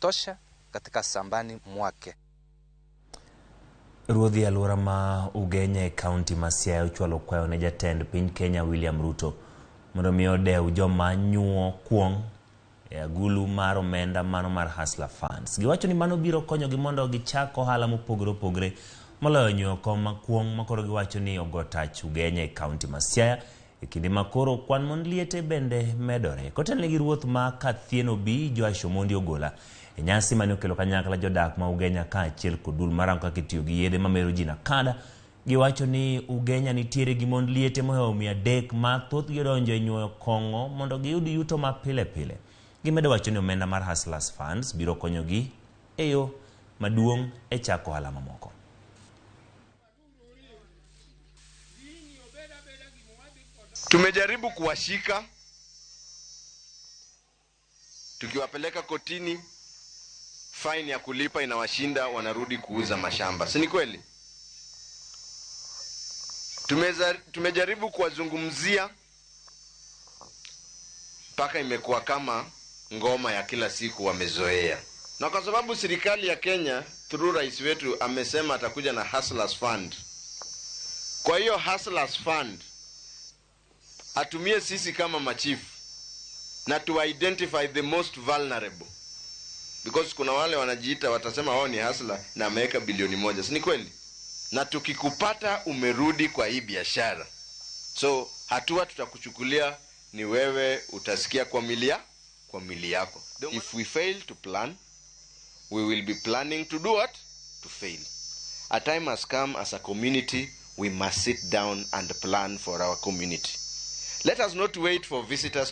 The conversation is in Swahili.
kutosha katika sambani mwake. Ruodhi alwora ma Ugenya e kaunti ma Siaya ochwalo kwayo ne jatend piny Kenya William Ruto mondo mi odew joma nyuo kuong e agulu mar omenda mano mar Hustler Funds. Giwacho ni mano biro konyogi mondo gichak ohala mopogore opogore moloyo nyuo koma kuong makoro giwacho ni ogotach Ugenya e kaunti ma Siaya e kinde makoro kwan mon liete bende medore. Kotenegi ruoth ma Kathieno Bi Joash Omondi Ogola e nyasi mane okelo kanyakla jodak ma Ugenya ka achiel kod dul marango kaka itiyo gi yedhe mamero ji nakada. Giwacho ni Ugenya nitiere gi mon liete mohewo 300 ma thoth gidonjo e nyuoyo kong'o mondo giyud yuto ma pile pile. Gimedo wacho ni omenda mar Hustlers Funds biro konyogi e yo maduong' e chako ohala mamoko. Tumejaribu kuwashika, tukiwapeleka kotini, fine ya kulipa inawashinda, wanarudi kuuza mashamba. Si ni kweli? Tumejaribu kuwazungumzia mpaka imekuwa kama ngoma ya kila siku wamezoea. Na kwa sababu serikali ya Kenya through rais wetu amesema atakuja na Hustlers Fund. Kwa hiyo Hustlers Fund atumie sisi kama machifu na to identify the most vulnerable, because kuna wale wanajiita watasema wao ni hustler na ameweka bilioni 1. Si ni kweli? Na tukikupata umerudi kwa hii biashara, so hatua tutakuchukulia ni wewe utasikia kwa mili yako. If we fail to plan, we will be planning to do what? To fail. A time has come as a community, we must sit down and plan for our community. Let us not wait for visitors to